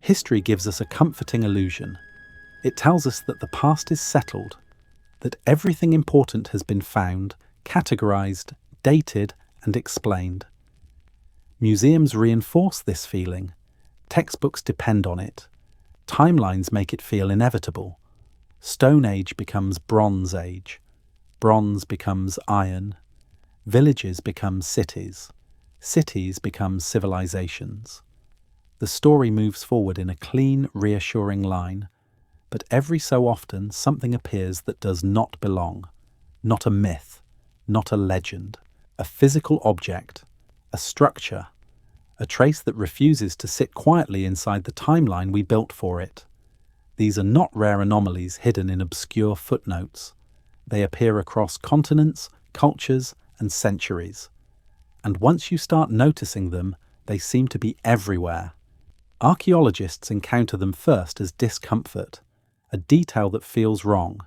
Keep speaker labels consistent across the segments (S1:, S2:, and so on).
S1: History gives us a comforting illusion. It tells us that the past is settled, that everything important has been found, categorized, dated, and explained. Museums reinforce this feeling. Textbooks depend on it. Timelines make it feel inevitable. Stone Age becomes Bronze Age. Bronze becomes iron. Villages become cities. Cities become civilizations. The story moves forward in a clean, reassuring line, but every so often something appears that does not belong. Not a myth, not a legend, a physical object, a structure, a trace that refuses to sit quietly inside the timeline we built for it. These are not rare anomalies hidden in obscure footnotes. They appear across continents, cultures, and centuries. And once you start noticing them, they seem to be everywhere. Archaeologists encounter them first as discomfort, a detail that feels wrong,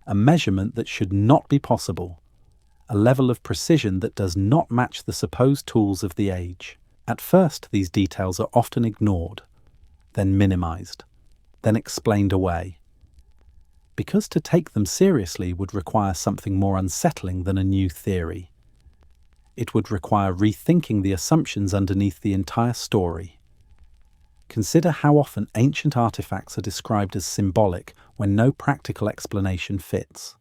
S1: a measurement that should not be possible, a level of precision that does not match the supposed tools of the age. At first, these details are often ignored, then minimized, then explained away. Because to take them seriously would require something more unsettling than a new theory. It would require rethinking the assumptions underneath the entire story. Consider how often ancient artifacts are described as symbolic when no practical explanation fits.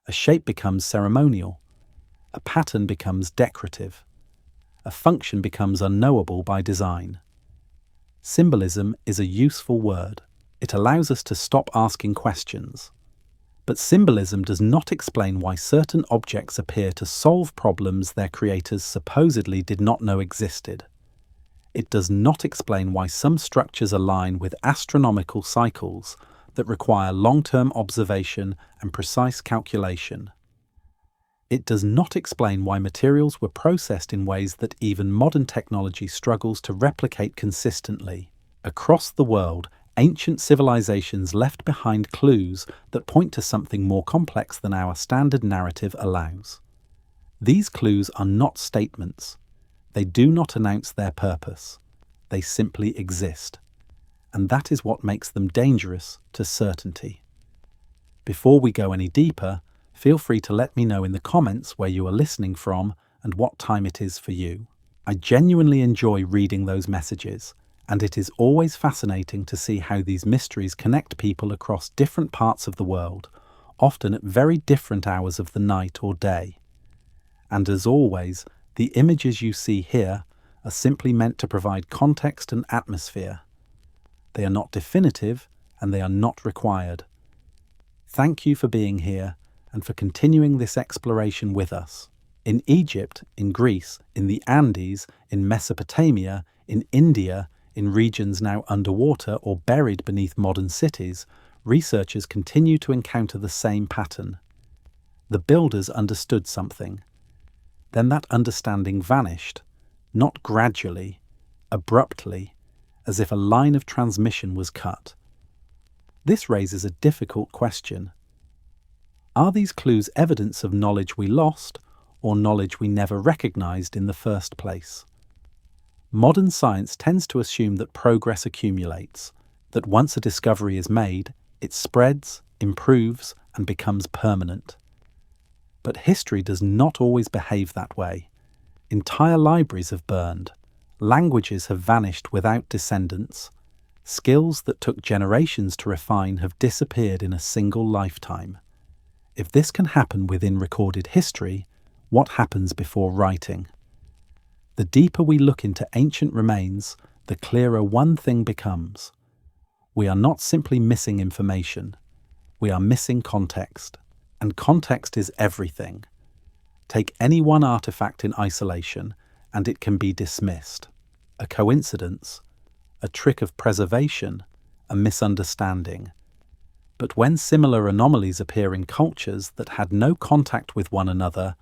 S1: A shape becomes ceremonial. A pattern becomes decorative. A function becomes unknowable by design. Symbolism is a useful word. It allows us to stop asking questions. But symbolism does not explain why certain objects appear to solve problems their creators supposedly did not know existed. It does not explain why some structures align with astronomical cycles that require long-term observation and precise calculation. It does not explain why materials were processed in ways that even modern technology struggles to replicate consistently. Across the world, ancient civilizations left behind clues that point to something more complex than our standard narrative allows. These clues are not statements. They do not announce their purpose. They simply exist. And that is what makes them dangerous to certainty. Before we go any deeper, feel free to let me know in the comments where you are listening from and what time it is for you. I genuinely enjoy reading those messages, and it is always fascinating to see how these mysteries connect people across different parts of the world, often at very different hours of the night or day. And as always, the images you see here are simply meant to provide context and atmosphere. They are not definitive, and they are not required. Thank you for being here and for continuing this exploration with us. In Egypt, in Greece, in the Andes, in Mesopotamia, in India, in regions now underwater or buried beneath modern cities, researchers continue to encounter the same pattern. The builders understood something. Then that understanding vanished, not gradually, abruptly, as if a line of transmission was cut. This raises a difficult question. Are these clues evidence of knowledge we lost, or knowledge we never recognized in the first place? Modern science tends to assume that progress accumulates, that once a discovery is made, it spreads, improves, and becomes permanent. But history does not always behave that way. Entire libraries have burned, languages have vanished without descendants, skills that took generations to refine have disappeared in a single lifetime. If this can happen within recorded history, what happens before writing? The deeper we look into ancient remains, the clearer one thing becomes. We are not simply missing information. We are missing context. And context is everything. Take any one artifact in isolation, and it can be dismissed. A coincidence, a trick of preservation, a misunderstanding. But when similar anomalies appear in cultures that had no contact with one another,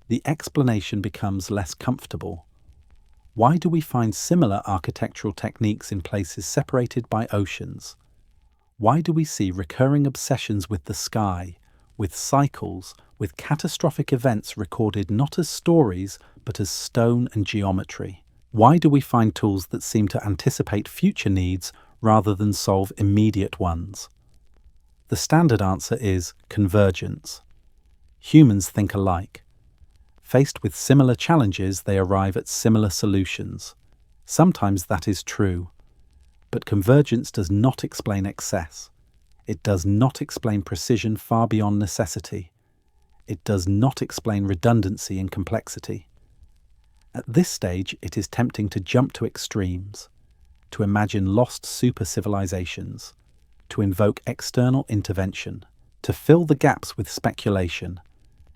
S1: the explanation becomes less comfortable. Why do we find similar architectural techniques in places separated by oceans? Why do we see recurring obsessions with the sky, with cycles, with catastrophic events recorded not as stories but as stone and geometry? Why do we find tools that seem to anticipate future needs rather than solve immediate ones. The standard answer is convergence. Humans think alike. Faced with similar challenges, they arrive at similar solutions. Sometimes that is true, but convergence does not explain excess. It does not explain precision far beyond necessity. It does not explain redundancy and complexity. At this stage, it is tempting to jump to extremes, to imagine lost super-civilizations, to invoke external intervention, to fill the gaps with speculation.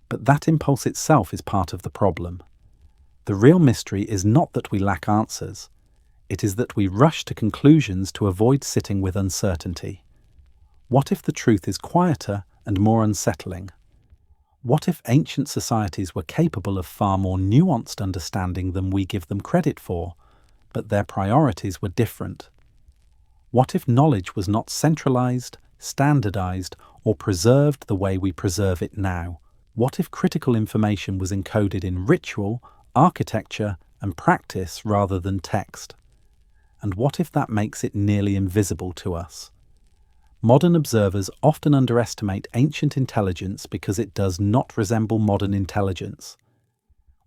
S1: But that impulse itself is part of the problem. The real mystery is not that we lack answers. It is that we rush to conclusions to avoid sitting with uncertainty. What if the truth is quieter and more unsettling? What if ancient societies were capable of far more nuanced understanding than we give them credit for, but their priorities were different? What if knowledge was not centralized, standardized, or preserved the way we preserve it now? What if critical information was encoded in ritual, architecture, and practice rather than text? And what if that makes it nearly invisible to us? Modern observers often underestimate ancient intelligence because it does not resemble modern intelligence.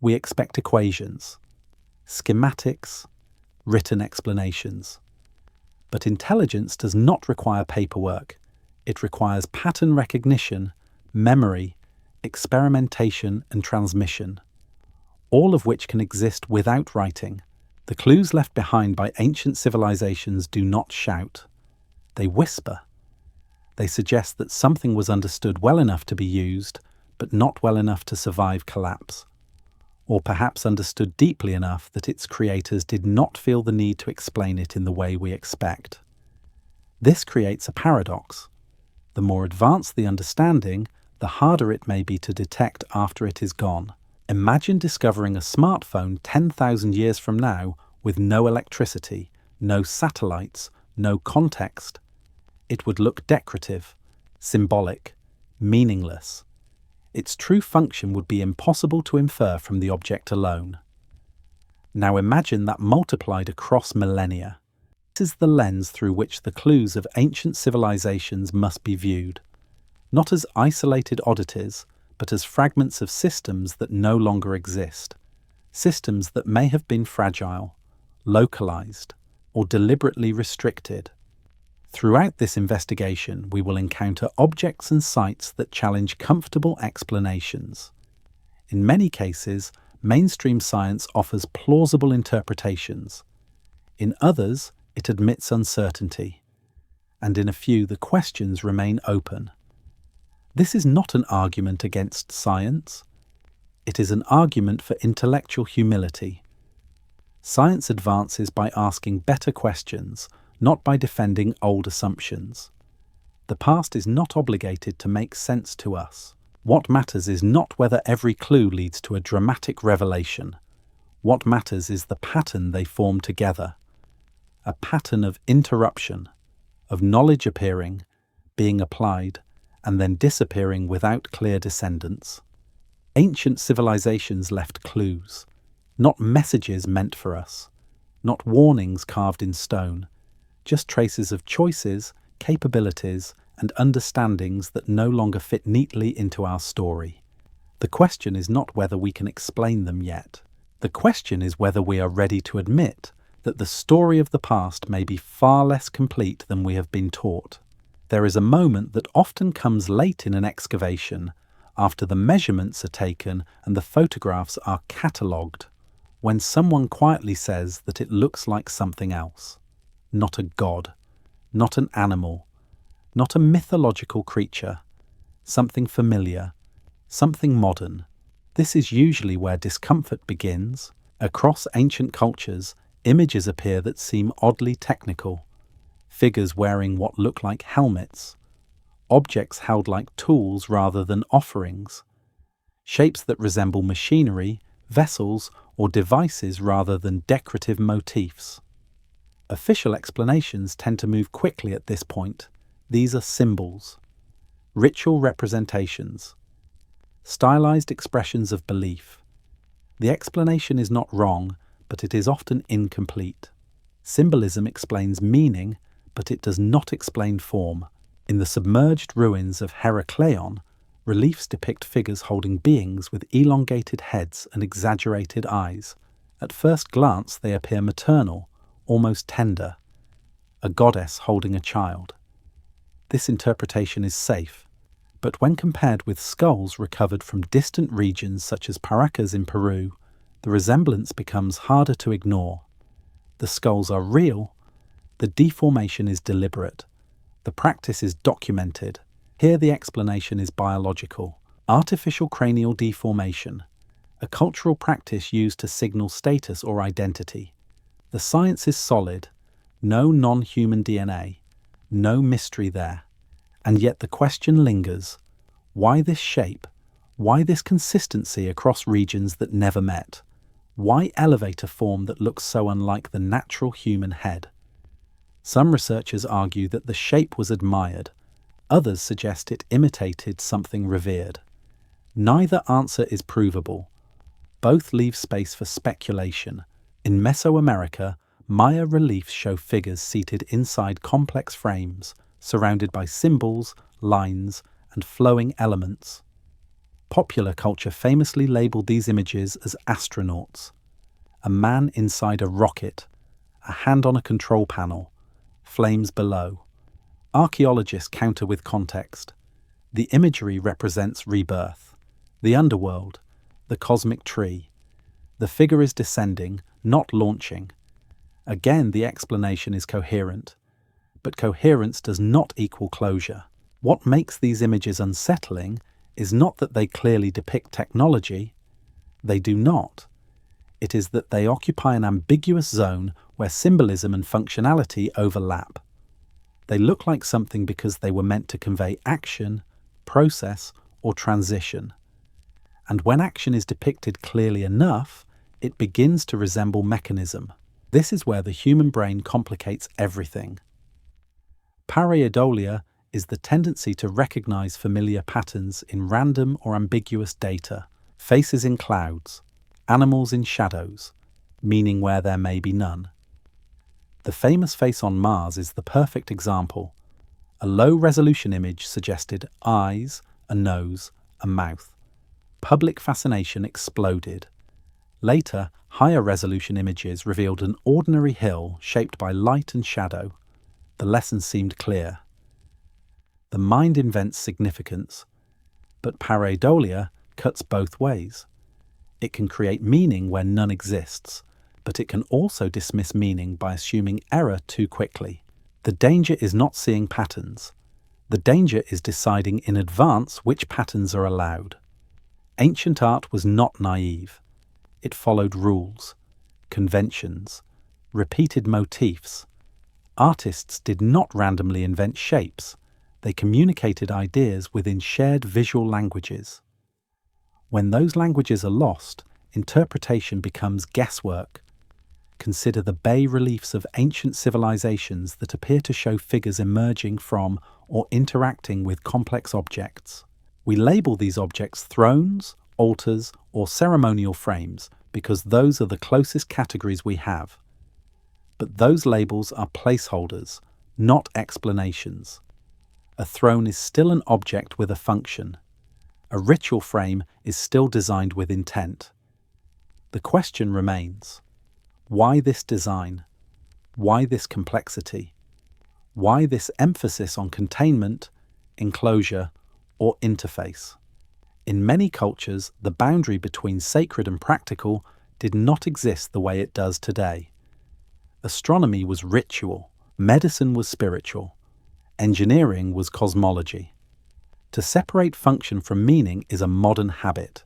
S1: We expect equations, schematics, written explanations. But intelligence does not require paperwork. It requires pattern recognition, memory, experimentation, and transmission, all of which can exist without writing. The clues left behind by ancient civilizations do not shout. They whisper. They suggest that something was understood well enough to be used, but not well enough to survive collapse. Or perhaps understood deeply enough that its creators did not feel the need to explain it in the way we expect. This creates a paradox. The more advanced the understanding, the harder it may be to detect after it is gone. Imagine discovering a smartphone 10,000 years from now with no electricity, no satellites, no context. It would look decorative, symbolic, meaningless. Its true function would be impossible to infer from the object alone. Now imagine that multiplied across millennia. This is the lens through which the clues of ancient civilizations must be viewed, not as isolated oddities, but as fragments of systems that no longer exist, systems that may have been fragile, localized, or deliberately restricted. Throughout this investigation, we will encounter objects and sites that challenge comfortable explanations. In many cases, mainstream science offers plausible interpretations. In others, it admits uncertainty. And in a few, the questions remain open. This is not an argument against science. It is an argument for intellectual humility. Science advances by asking better questions, not by defending old assumptions. The past is not obligated to make sense to us. What matters is not whether every clue leads to a dramatic revelation. What matters is the pattern they form together. A pattern of interruption, of knowledge appearing, being applied, and then disappearing without clear descendants. Ancient civilizations left clues, not messages meant for us, not warnings carved in stone, just traces of choices, capabilities, and understandings that no longer fit neatly into our story. The question is not whether we can explain them yet. The question is whether we are ready to admit that the story of the past may be far less complete than we have been taught. There is a moment that often comes late in an excavation, after the measurements are taken and the photographs are catalogued, when someone quietly says that it looks like something else. Not a god, not an animal, not a mythological creature, something familiar, something modern. This is usually where discomfort begins. Across ancient cultures, images appear that seem oddly technical. Figures wearing what look like helmets, objects held like tools rather than offerings, shapes that resemble machinery, vessels, or devices rather than decorative motifs. Official explanations tend to move quickly at this point. These are symbols, ritual representations, stylized expressions of belief. The explanation is not wrong, but it is often incomplete. Symbolism explains meaning, but it does not explain form. In the submerged ruins of Herakleion, reliefs depict figures holding beings with elongated heads and exaggerated eyes. At first glance, they appear maternal, almost tender, a goddess holding a child. This interpretation is safe, but when compared with skulls recovered from distant regions such as Paracas in Peru, the resemblance becomes harder to ignore. The skulls are real, the deformation is deliberate, the practice is documented. Here the explanation is biological. Artificial cranial deformation, a cultural practice used to signal status or identity. The science is solid, no non-human DNA, no mystery there. And yet the question lingers, why this shape? Why this consistency across regions that never met? Why elevate a form that looks so unlike the natural human head? Some researchers argue that the shape was admired. Others suggest it imitated something revered. Neither answer is provable. Both leave space for speculation. In Mesoamerica, Maya reliefs show figures seated inside complex frames, surrounded by symbols, lines, and flowing elements. Popular culture famously labeled these images as astronauts. A man inside a rocket, a hand on a control panel, flames below. Archaeologists counter with context. The imagery represents rebirth, the underworld, the cosmic tree. The figure is descending, not launching. Again, the explanation is coherent. But coherence does not equal closure. What makes these images unsettling is not that they clearly depict technology. They do not. It is that they occupy an ambiguous zone where symbolism and functionality overlap. They look like something because they were meant to convey action, process, or transition. And when action is depicted clearly enough, it begins to resemble mechanism. This is where the human brain complicates everything. Pareidolia is the tendency to recognize familiar patterns in random or ambiguous data, faces in clouds, animals in shadows, meaning where there may be none. The famous face on Mars is the perfect example. A low-resolution image suggested eyes, a nose, a mouth. Public fascination exploded. Later, higher-resolution images revealed an ordinary hill shaped by light and shadow. The lesson seemed clear. The mind invents significance, but pareidolia cuts both ways. It can create meaning where none exists, but it can also dismiss meaning by assuming error too quickly. The danger is not seeing patterns. The danger is deciding in advance which patterns are allowed. Ancient art was not naive. It followed rules, conventions, repeated motifs. Artists did not randomly invent shapes. They communicated ideas within shared visual languages. When those languages are lost, interpretation becomes guesswork. Consider the bas-reliefs of ancient civilizations that appear to show figures emerging from or interacting with complex objects. We label these objects thrones, altars, or ceremonial frames because those are the closest categories we have. But those labels are placeholders, not explanations. A throne is still an object with a function. A ritual frame is still designed with intent. The question remains: why this design? Why this complexity? Why this emphasis on containment, enclosure, or interface? In many cultures, the boundary between sacred and practical did not exist the way it does today. Astronomy was ritual, medicine was spiritual, engineering was cosmology. To separate function from meaning is a modern habit.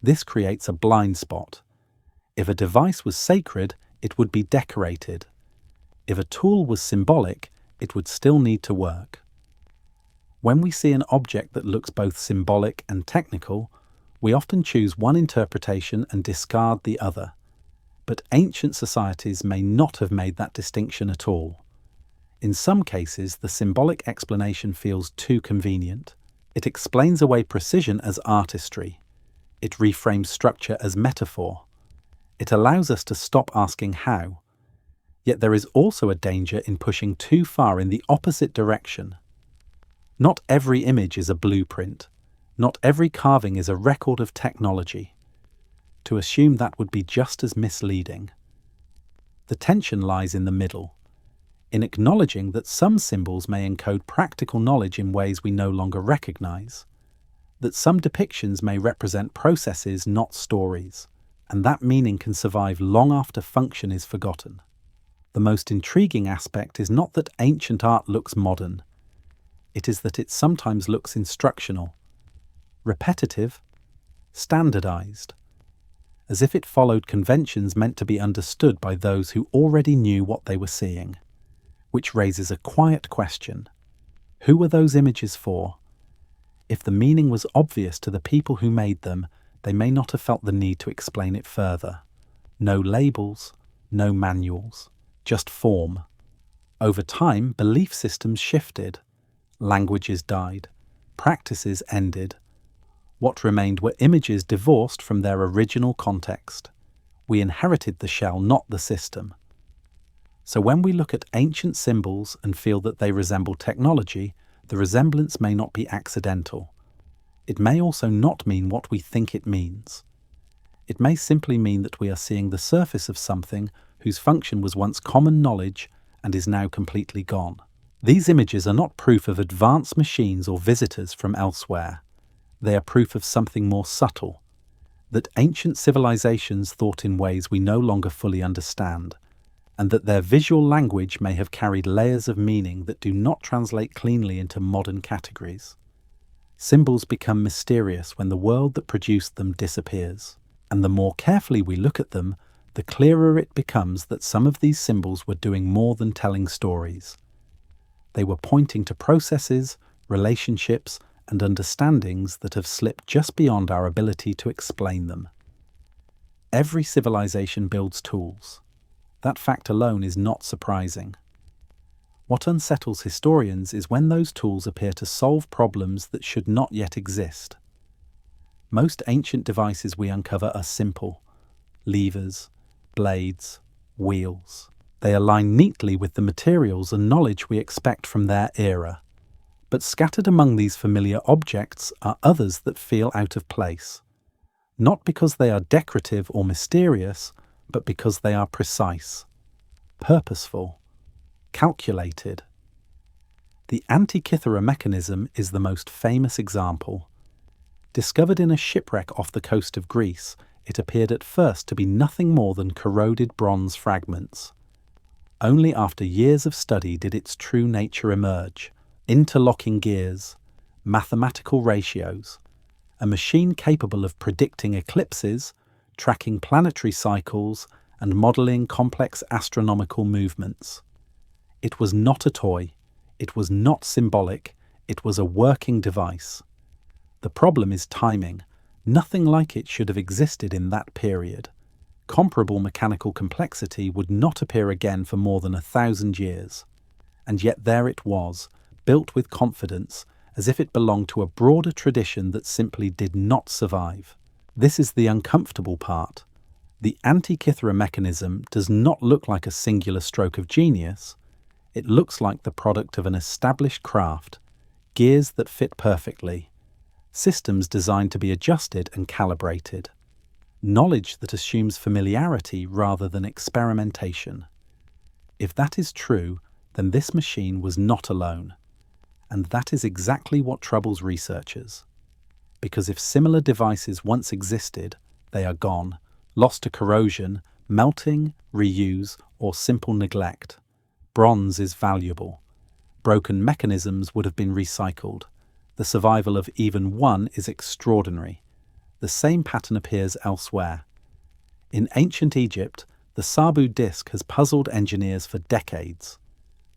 S1: This creates a blind spot. If a device was sacred, it would be decorated. If a tool was symbolic, it would still need to work. When we see an object that looks both symbolic and technical, we often choose one interpretation and discard the other. But ancient societies may not have made that distinction at all. In some cases, the symbolic explanation feels too convenient. It explains away precision as artistry. It reframes structure as metaphor. It allows us to stop asking how. Yet there is also a danger in pushing too far in the opposite direction. Not every image is a blueprint. Not every carving is a record of technology. To assume that would be just as misleading. The tension lies in the middle, in acknowledging that some symbols may encode practical knowledge in ways we no longer recognize, that some depictions may represent processes, not stories, and that meaning can survive long after function is forgotten. The most intriguing aspect is not that ancient art looks modern. It is that it sometimes looks instructional, repetitive, standardized, as if it followed conventions meant to be understood by those who already knew what they were seeing. Which raises a quiet question. Who were those images for? If the meaning was obvious to the people who made them, they may not have felt the need to explain it further. No labels, no manuals, just form. Over time, belief systems shifted. Languages died. Practices ended. What remained were images divorced from their original context. We inherited the shell, not the system. So when we look at ancient symbols and feel that they resemble technology, the resemblance may not be accidental. It may also not mean what we think it means. It may simply mean that we are seeing the surface of something whose function was once common knowledge and is now completely gone. These images are not proof of advanced machines or visitors from elsewhere. They are proof of something more subtle, that ancient civilizations thought in ways we no longer fully understand, and that their visual language may have carried layers of meaning that do not translate cleanly into modern categories. Symbols become mysterious when the world that produced them disappears, and the more carefully we look at them, the clearer it becomes that some of these symbols were doing more than telling stories. They were pointing to processes, relationships, and understandings that have slipped just beyond our ability to explain them. Every civilization builds tools. That fact alone is not surprising. What unsettles historians is when those tools appear to solve problems that should not yet exist. Most ancient devices we uncover are simple: levers, blades, wheels. They align neatly with the materials and knowledge we expect from their era. But scattered among these familiar objects are others that feel out of place. Not because they are decorative or mysterious, but because they are precise, purposeful, calculated. The Antikythera mechanism is the most famous example. Discovered in a shipwreck off the coast of Greece, it appeared at first to be nothing more than corroded bronze fragments. Only after years of study did its true nature emerge: interlocking gears, mathematical ratios, a machine capable of predicting eclipses, tracking planetary cycles, and modelling complex astronomical movements. It was not a toy, it was not symbolic, it was a working device. The problem is timing. Nothing like it should have existed in that period. Comparable mechanical complexity would not appear again for more than 1,000 years. And yet there it was, built with confidence, as if it belonged to a broader tradition that simply did not survive. This is the uncomfortable part. The Antikythera mechanism does not look like a singular stroke of genius. It looks like the product of an established craft, gears that fit perfectly, systems designed to be adjusted and calibrated, knowledge that assumes familiarity rather than experimentation. If that is true, then this machine was not alone. And that is exactly what troubles researchers. Because if similar devices once existed, they are gone, lost to corrosion, melting, reuse, or simple neglect. Bronze is valuable. Broken mechanisms would have been recycled. The survival of even one is extraordinary. The same pattern appears elsewhere. In ancient Egypt, the Sabu disc has puzzled engineers for decades.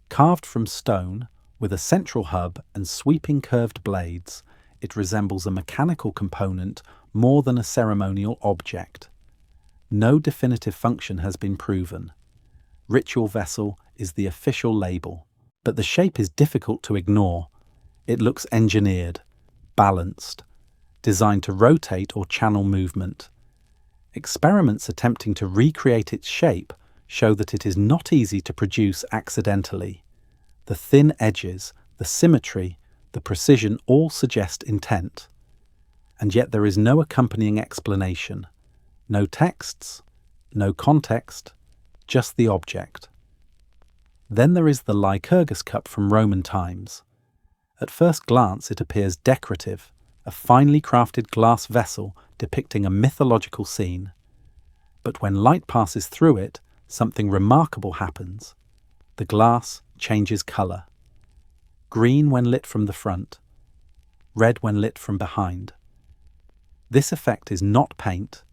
S1: Carved from stone, with a central hub and sweeping curved blades, it resembles a mechanical component more than a ceremonial object. No definitive function has been proven. Ritual vessel is the official label, but the shape is difficult to ignore. It looks engineered, balanced, designed to rotate or channel movement. Experiments attempting to recreate its shape show that it is not easy to produce accidentally. The thin edges, the symmetry, the precision all suggest intent. And yet there is no accompanying explanation. No texts, no context, just the object. Then there is the Lycurgus cup from Roman times. At first glance it appears decorative, a finely crafted glass vessel depicting a mythological scene. But when light passes through it, something remarkable happens. The glass changes colour. Green when lit from the front, red when lit from behind. This effect is not paint,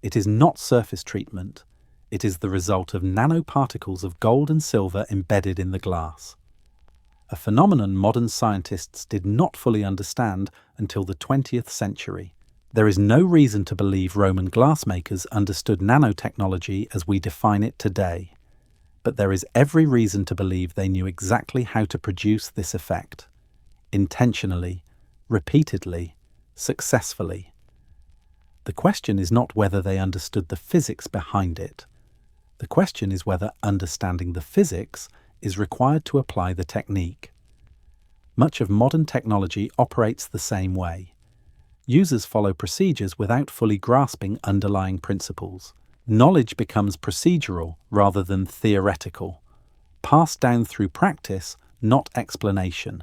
S1: it is not surface treatment, it is the result of nanoparticles of gold and silver embedded in the glass. A phenomenon modern scientists did not fully understand until the 20th century. There is no reason to believe Roman glassmakers understood nanotechnology as we define it today, but there is every reason to believe they knew exactly how to produce this effect, intentionally, repeatedly, successfully. The question is not whether they understood the physics behind it. The question is whether understanding the physics is required to apply the technique. Much of modern technology operates the same way. Users follow procedures without fully grasping underlying principles. Knowledge becomes procedural rather than theoretical, passed down through practice, not explanation.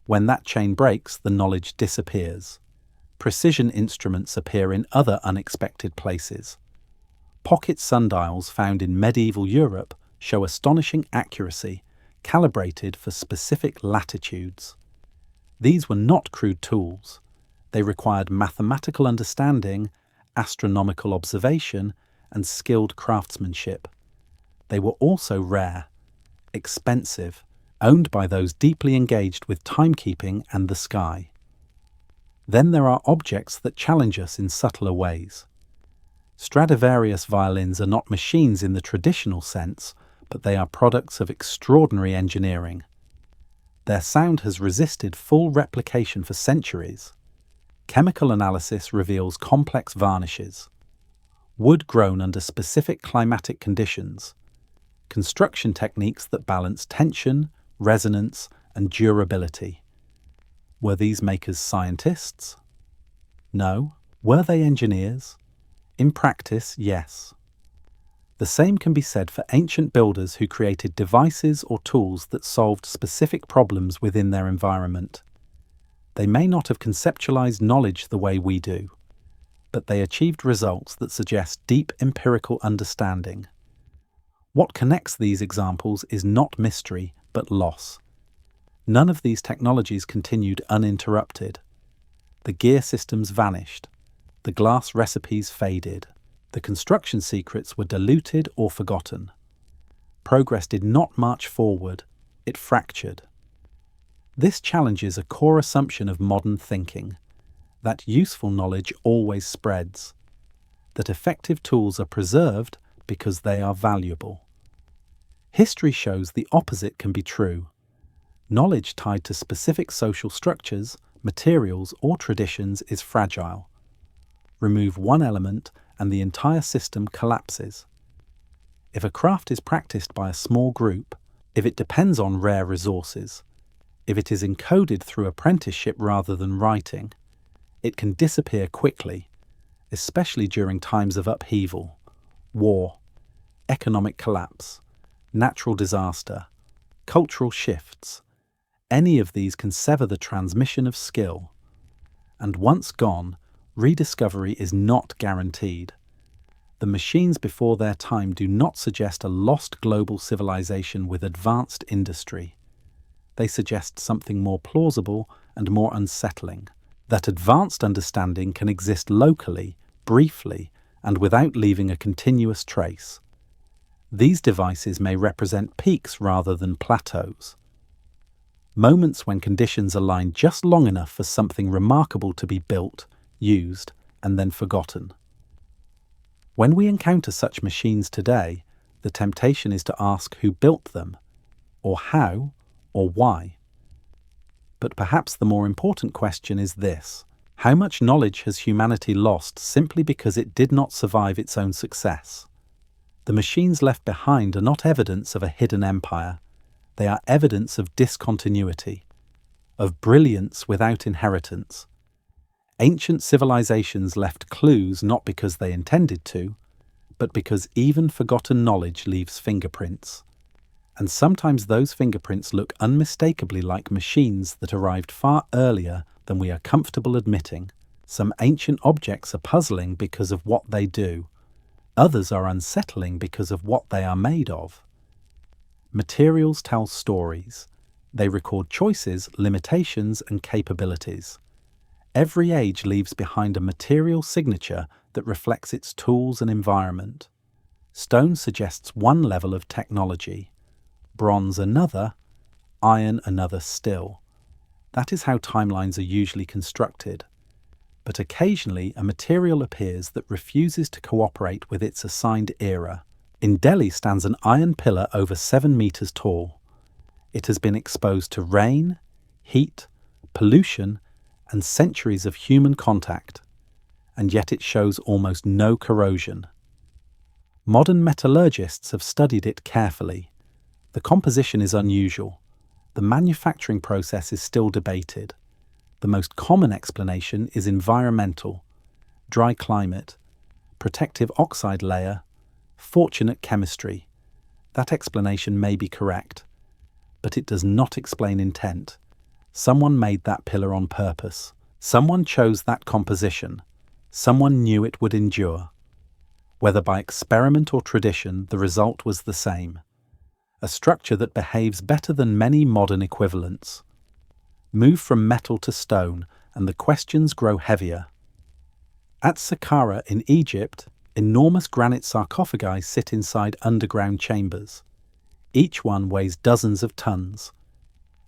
S1: When that chain breaks, the knowledge disappears. Precision instruments appear in other unexpected places. Pocket sundials found in medieval Europe show astonishing accuracy, calibrated for specific latitudes. These were not crude tools. They required mathematical understanding, astronomical observation, and skilled craftsmanship. They were also rare, expensive, owned by those deeply engaged with timekeeping and the sky. Then there are objects that challenge us in subtler ways. Stradivarius violins are not machines in the traditional sense, but they are products of extraordinary engineering. Their sound has resisted full replication for centuries. Chemical analysis reveals complex varnishes. Wood grown under specific climatic conditions. Construction techniques that balance tension, resonance, and durability. Were these makers scientists? No. Were they engineers? In practice, yes. The same can be said for ancient builders who created devices or tools that solved specific problems within their environment. They may not have conceptualized knowledge the way we do, but they achieved results that suggest deep empirical understanding. What connects these examples is not mystery, but loss. None of these technologies continued uninterrupted. The gear systems vanished. The glass recipes faded. The construction secrets were diluted or forgotten. Progress did not march forward, it fractured. This challenges a core assumption of modern thinking, that useful knowledge always spreads, that effective tools are preserved because they are valuable. History shows the opposite can be true. Knowledge tied to specific social structures, materials, or traditions is fragile. Remove one element and the entire system collapses. If a craft is practiced by a small group, if it depends on rare resources, if it is encoded through apprenticeship rather than writing, it can disappear quickly, especially during times of upheaval, war, economic collapse, natural disaster, cultural shifts. Any of these can sever the transmission of skill. And once gone, rediscovery is not guaranteed. The machines before their time do not suggest a lost global civilization with advanced industry. They suggest something more plausible and more unsettling, that advanced understanding can exist locally, briefly, and without leaving a continuous trace. These devices may represent peaks rather than plateaus. Moments when conditions align just long enough for something remarkable to be built, used, and then forgotten. When we encounter such machines today, the temptation is to ask who built them, or how, or why. But perhaps the more important question is this: how much knowledge has humanity lost simply because it did not survive its own success? The machines left behind are not evidence of a hidden empire. They are evidence of discontinuity, of brilliance without inheritance. Ancient civilizations left clues not because they intended to, but because even forgotten knowledge leaves fingerprints. And sometimes those fingerprints look unmistakably like machines that arrived far earlier than we are comfortable admitting. Some ancient objects are puzzling because of what they do. Others are unsettling because of what they are made of. Materials tell stories. They record choices, limitations, and capabilities. Every age leaves behind a material signature that reflects its tools and environment. Stone suggests one level of technology, bronze another, iron another still. That is how timelines are usually constructed. But occasionally a material appears that refuses to cooperate with its assigned era. In Delhi stands an iron pillar over 7 meters tall. It has been exposed to rain, heat, pollution, and centuries of human contact, and yet it shows almost no corrosion. Modern metallurgists have studied it carefully. The composition is unusual. The manufacturing process is still debated. The most common explanation is environmental: dry climate, protective oxide layer, fortunate chemistry. That explanation may be correct, but it does not explain intent. Someone made that pillar on purpose. Someone chose that composition. Someone knew it would endure. Whether by experiment or tradition, the result was the same. A structure that behaves better than many modern equivalents. Move from metal to stone, and the questions grow heavier. At Saqqara in Egypt, enormous granite sarcophagi sit inside underground chambers. Each one weighs dozens of tons.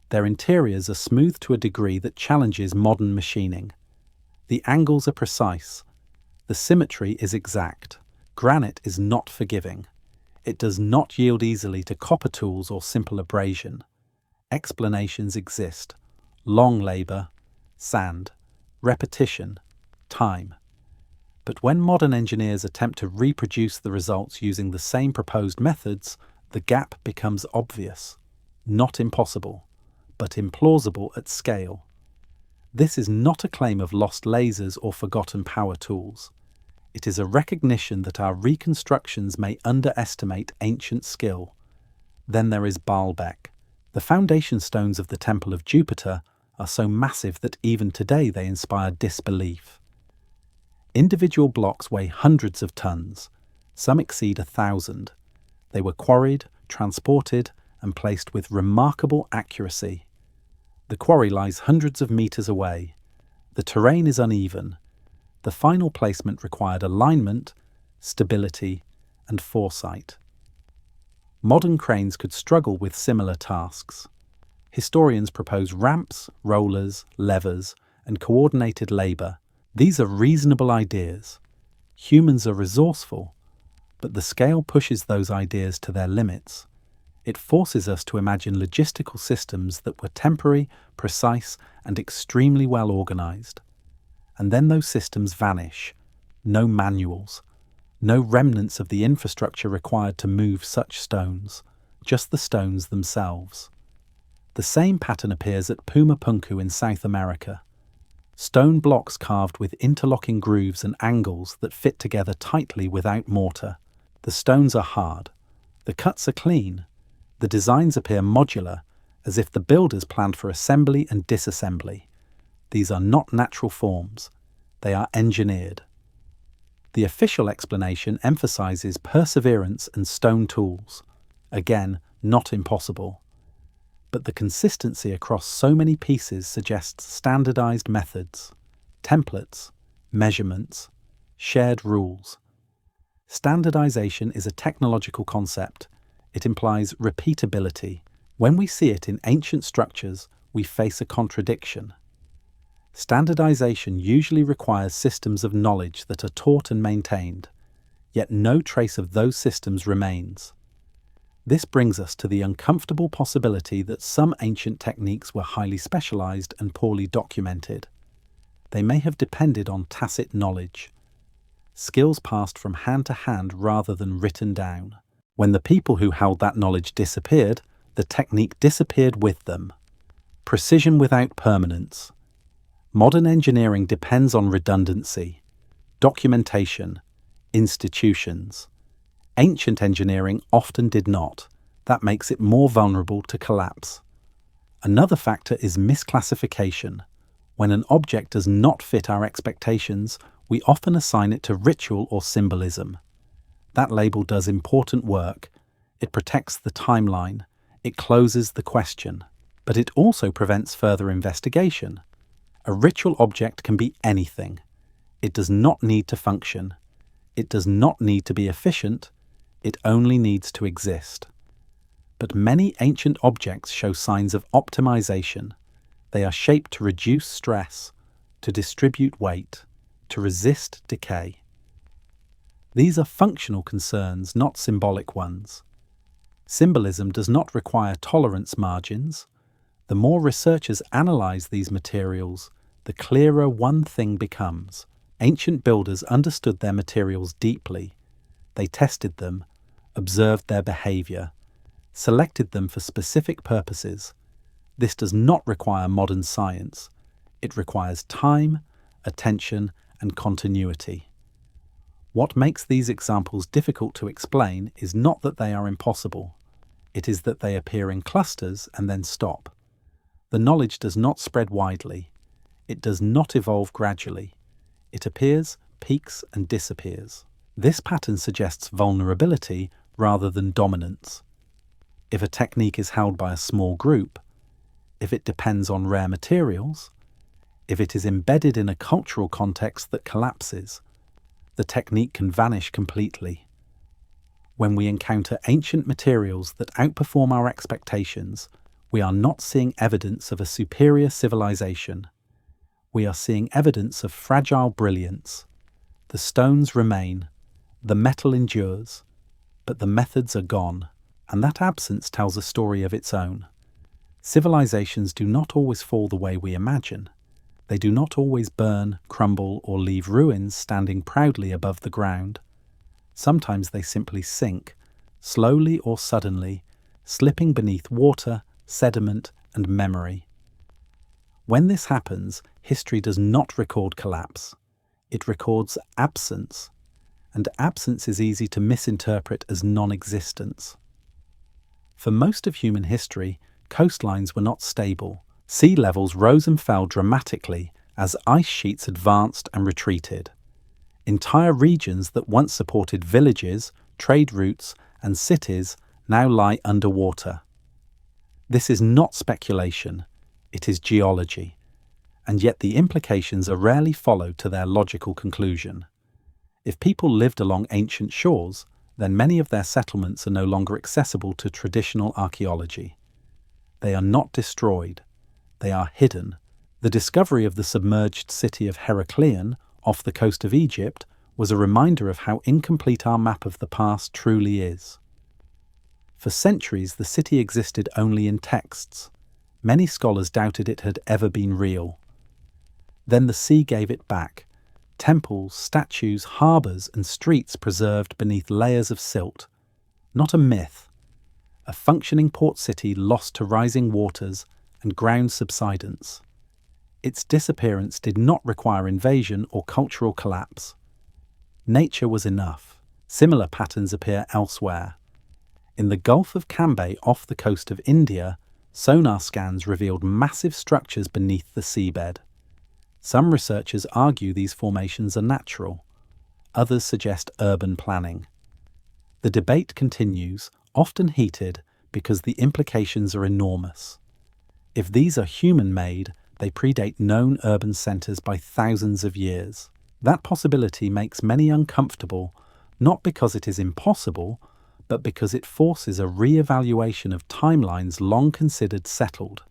S1: Their interiors are smooth to a degree that challenges modern machining. The angles are precise. The symmetry is exact. Granite is not forgiving. It does not yield easily to copper tools or simple abrasion. Explanations exist: long labor, sand, repetition, time. But when modern engineers attempt to reproduce the results using the same proposed methods, the gap becomes obvious. Not impossible, but implausible at scale. This is not a claim of lost lasers or forgotten power tools. It is a recognition that our reconstructions may underestimate ancient skill. Then there is Baalbek. The foundation stones of the Temple of Jupiter are so massive that even today they inspire disbelief. Individual blocks weigh hundreds of tons. Some exceed 1,000. They were quarried, transported, and placed with remarkable accuracy. The quarry lies hundreds of meters away. The terrain is uneven. The final placement required alignment, stability, and foresight. Modern cranes could struggle with similar tasks. Historians propose ramps, rollers, levers, and coordinated labor. These are reasonable ideas. Humans are resourceful, but the scale pushes those ideas to their limits. It forces us to imagine logistical systems that were temporary, precise, and extremely well organized. And then those systems vanish. No manuals. No remnants of the infrastructure required to move such stones. Just the stones themselves. The same pattern appears at Puma Punku in South America. Stone blocks carved with interlocking grooves and angles that fit together tightly without mortar. The stones are hard. The cuts are clean. The designs appear modular, as if the builders planned for assembly and disassembly. These are not natural forms. They are engineered. The official explanation emphasizes perseverance and stone tools. Again, not impossible. But the consistency across so many pieces suggests standardized methods, templates, measurements, shared rules. Standardization is a technological concept. It implies repeatability. When we see it in ancient structures, we face a contradiction. Standardization usually requires systems of knowledge that are taught and maintained, yet no trace of those systems remains. This brings us to the uncomfortable possibility that some ancient techniques were highly specialized and poorly documented. They may have depended on tacit knowledge. skills passed from hand to hand rather than written down. When the people who held that knowledge disappeared, the technique disappeared with them. Precision without permanence. Modern engineering depends on redundancy, documentation, institutions. Ancient engineering often did not. That makes it more vulnerable to collapse. Another factor is misclassification. When an object does not fit our expectations, we often assign it to ritual or symbolism. That label does important work. It protects the timeline. It closes the question. But it also prevents further investigation. A ritual object can be anything. It does not need to function. It does not need to be efficient. It only needs to exist. But many ancient objects show signs of optimization. They are shaped to reduce stress, to distribute weight, to resist decay. These are functional concerns, not symbolic ones. Symbolism does not require tolerance margins. The more researchers analyze these materials, the clearer one thing becomes. Ancient builders understood their materials deeply. They tested them, observed their behavior, selected them for specific purposes. This does not require modern science. It requires time, attention, and continuity. What makes these examples difficult to explain is not that they are impossible. It is that they appear in clusters and then stop. The knowledge does not spread widely. It does not evolve gradually. It appears, peaks, and disappears. This pattern suggests vulnerability rather than dominance. If a technique is held by a small group, if it depends on rare materials, if it is embedded in a cultural context that collapses, the technique can vanish completely. When we encounter ancient materials that outperform our expectations, we are not seeing evidence of a superior civilization. We are seeing evidence of fragile brilliance. The stones remain, the metal endures, but the methods are gone, and that absence tells a story of its own. Civilizations do not always fall the way we imagine. They do not always burn, crumble, or leave ruins standing proudly above the ground. Sometimes they simply sink, slowly or suddenly, slipping beneath water, sediment, and memory. When this happens, history does not record collapse. It records absence, and absence is easy to misinterpret as non-existence. For most of human history, coastlines were not stable. Sea levels rose and fell dramatically as ice sheets advanced and retreated. Entire regions that once supported villages, trade routes, and cities now lie underwater. This is not speculation, it is geology, and yet the implications are rarely followed to their logical conclusion. If people lived along ancient shores, then many of their settlements are no longer accessible to traditional archaeology. They are not destroyed, they are hidden. The discovery of the submerged city of Heracleion off the coast of Egypt was a reminder of how incomplete our map of the past truly is. For centuries, the city existed only in texts. Many scholars doubted it had ever been real. Then the sea gave it back. Temples, statues, harbours, and streets preserved beneath layers of silt. Not a myth. A functioning port city lost to rising waters and ground subsidence. Its disappearance did not require invasion or cultural collapse. Nature was enough. Similar patterns appear elsewhere. In the Gulf of Cambay off the coast of India, sonar scans revealed massive structures beneath the seabed. Some researchers argue these formations are natural. Others suggest urban planning. The debate continues, often heated, because the implications are enormous. If these are human-made, they predate known urban centres by thousands of years. That possibility makes many uncomfortable, not because it is impossible, but because it forces a re-evaluation of timelines long considered settled.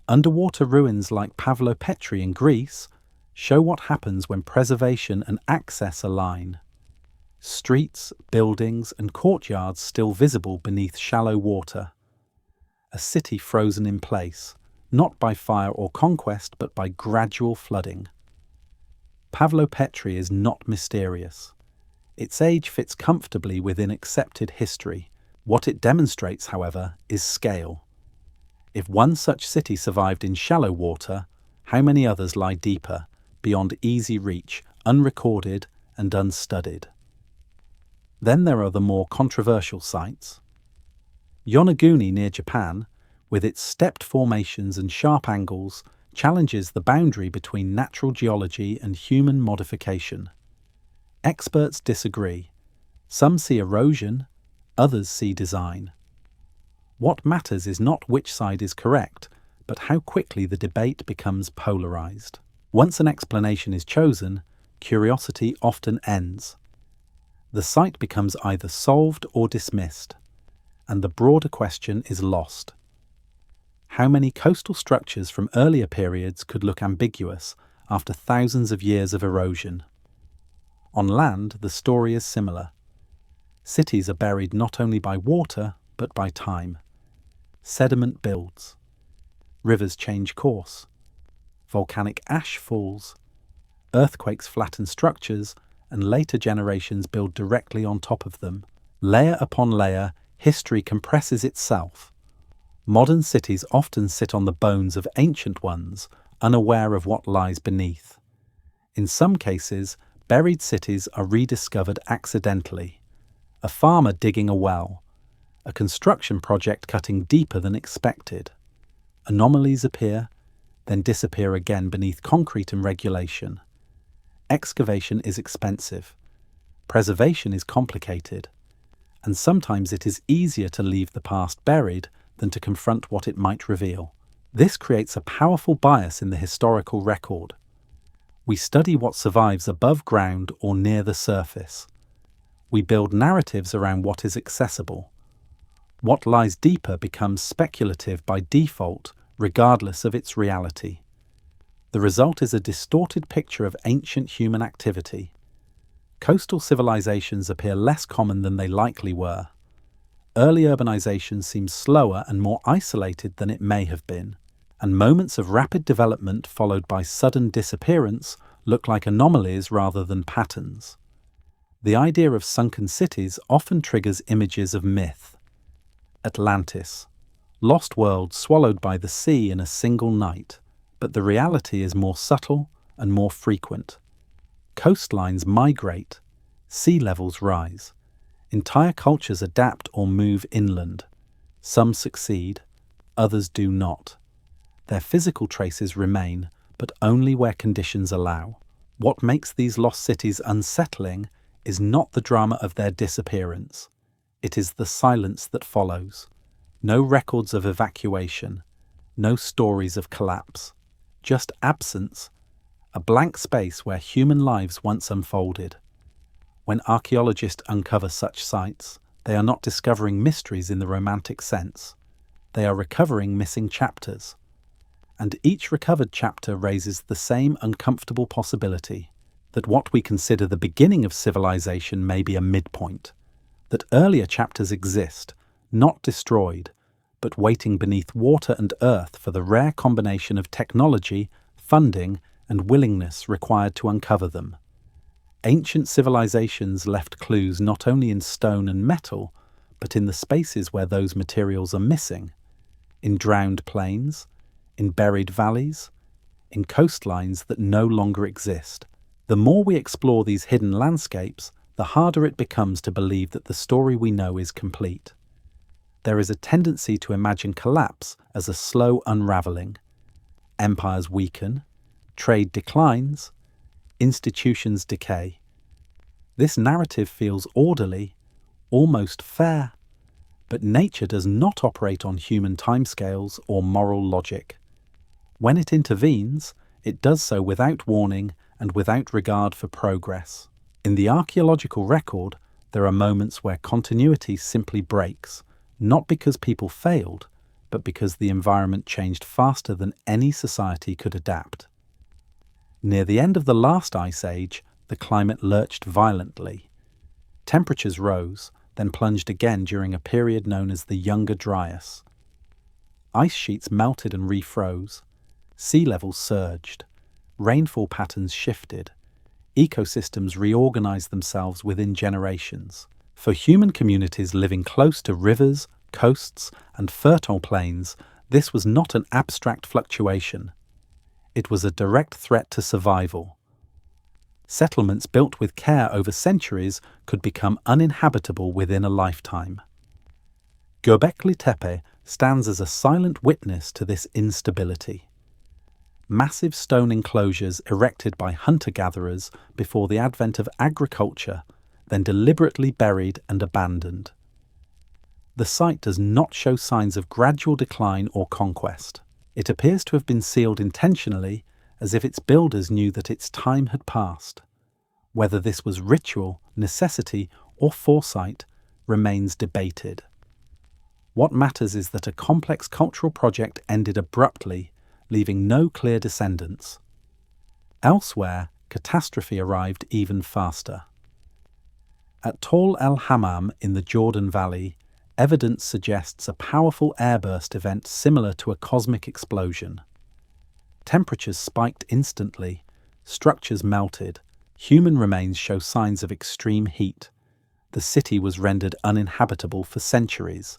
S1: Underwater ruins like Pavlopetri in Greece show what happens when preservation and access align. Streets, buildings, and courtyards still visible beneath shallow water. A city frozen in place, not by fire or conquest, but by gradual flooding. Pavlo-Petri is not mysterious. Its age fits comfortably within accepted history. What it demonstrates, however, is scale. If one such city survived in shallow water, how many others lie deeper, beyond easy reach, unrecorded and unstudied? Then there are the more controversial sites. Yonaguni near Japan, with its stepped formations and sharp angles, challenges the boundary between natural geology and human modification. Experts disagree. Some see erosion, others see design. What matters is not which side is correct, but how quickly the debate becomes polarized. Once an explanation is chosen, curiosity often ends. The site becomes either solved or dismissed, and the broader question is lost. How many coastal structures from earlier periods could look ambiguous after thousands of years of erosion? On land, the story is similar. Cities are buried not only by water, but by time. Sediment builds. Rivers change course. Volcanic ash falls. Earthquakes flatten structures, and later generations build directly on top of them. Layer upon layer, history compresses itself. Modern cities often sit on the bones of ancient ones, unaware of what lies beneath. In some cases, buried cities are rediscovered accidentally. A farmer digging a well, a construction project cutting deeper than expected. Anomalies appear, then disappear again beneath concrete and regulation. Excavation is expensive. Preservation is complicated. And sometimes it is easier to leave the past buried than to confront what it might reveal. This creates a powerful bias in the historical record. We study what survives above ground or near the surface. We build narratives around what is accessible. What lies deeper becomes speculative by default, regardless of its reality. The result is a distorted picture of ancient human activity. Coastal civilizations appear less common than they likely were. Early urbanization seems slower and more isolated than it may have been, and moments of rapid development followed by sudden disappearance look like anomalies rather than patterns. The idea of sunken cities often triggers images of myth. Atlantis, lost world swallowed by the sea in a single night, but the reality is more subtle and more frequent. Coastlines migrate, sea levels rise. Entire cultures adapt or move inland. Some succeed, others do not. Their physical traces remain, but only where conditions allow. What makes these lost cities unsettling is not the drama of their disappearance. It is the silence that follows. No records of evacuation, no stories of collapse. Just absence, a blank space where human lives once unfolded. When archaeologists uncover such sites, they are not discovering mysteries in the romantic sense. They are recovering missing chapters. And each recovered chapter raises the same uncomfortable possibility that what we consider the beginning of civilization may be a midpoint, that earlier chapters exist, not destroyed, but waiting beneath water and earth for the rare combination of technology, funding, and willingness required to uncover them. Ancient civilizations left clues not only in stone and metal, but in the spaces where those materials are missing, in drowned plains, in buried valleys, in coastlines that no longer exist. The more we explore these hidden landscapes, the harder it becomes to believe that the story we know is complete. There is a tendency to imagine collapse as a slow unraveling. Empires weaken, trade declines, institutions decay. This narrative feels orderly, almost fair, but nature does not operate on human timescales or moral logic. When it intervenes, it does so without warning and without regard for progress. In the archaeological record, there are moments where continuity simply breaks, not because people failed, but because the environment changed faster than any society could adapt. Near the end of the last ice age, the climate lurched violently. Temperatures rose, then plunged again during a period known as the Younger Dryas. Ice sheets melted and refroze. Sea levels surged. Rainfall patterns shifted. ecosystems reorganize themselves within generations. For human communities living close to rivers, coasts, and fertile plains, this was not an abstract fluctuation. It was a direct threat to survival. Settlements built with care over centuries could become uninhabitable within a lifetime. Göbekli Tepe stands as a silent witness to this instability. Massive stone enclosures erected by hunter-gatherers before the advent of agriculture, then deliberately buried and abandoned. The site does not show signs of gradual decline or conquest. It appears to have been sealed intentionally, as if its builders knew that its time had passed. Whether this was ritual, necessity, or foresight remains debated. What matters is that a complex cultural project ended abruptly, leaving no clear descendants. Elsewhere, catastrophe arrived even faster. At Tall El Hammam in the Jordan Valley, evidence suggests a powerful airburst event similar to a cosmic explosion. Temperatures spiked instantly, structures melted, human remains show signs of extreme heat. The city was rendered uninhabitable for centuries.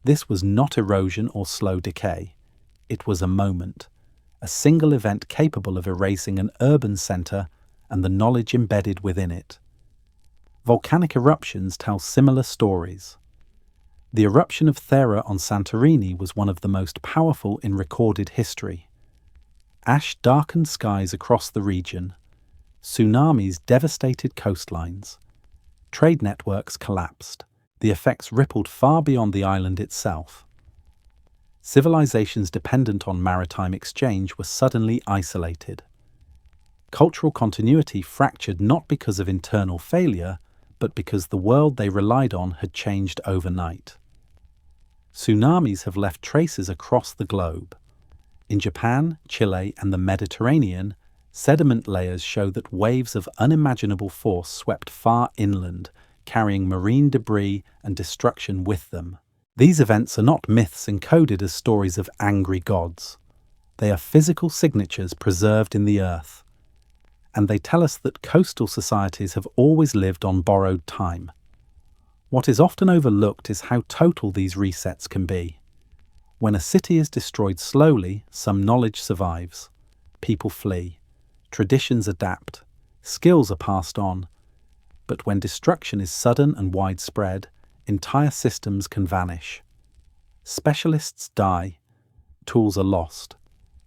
S1: This was not erosion or slow decay. It was a moment, a single event capable of erasing an urban centre and the knowledge embedded within it. Volcanic eruptions tell similar stories. The eruption of Thera on Santorini was one of the most powerful in recorded history. Ash darkened skies across the region. Tsunamis devastated coastlines. Trade networks collapsed. The effects rippled far beyond the island itself. Civilizations dependent on maritime exchange were suddenly isolated. Cultural continuity fractured not because of internal failure, but because the world they relied on had changed overnight. Tsunamis have left traces across the globe. In Japan, Chile, and the Mediterranean, sediment layers show that waves of unimaginable force swept far inland, carrying marine debris and destruction with them. These events are not myths encoded as stories of angry gods. They are physical signatures preserved in the earth. And they tell us that coastal societies have always lived on borrowed time. What is often overlooked is how total these resets can be. When a city is destroyed slowly, some knowledge survives. People flee. Traditions adapt. Skills are passed on. But when destruction is sudden and widespread, entire systems can vanish. Specialists die. Tools are lost.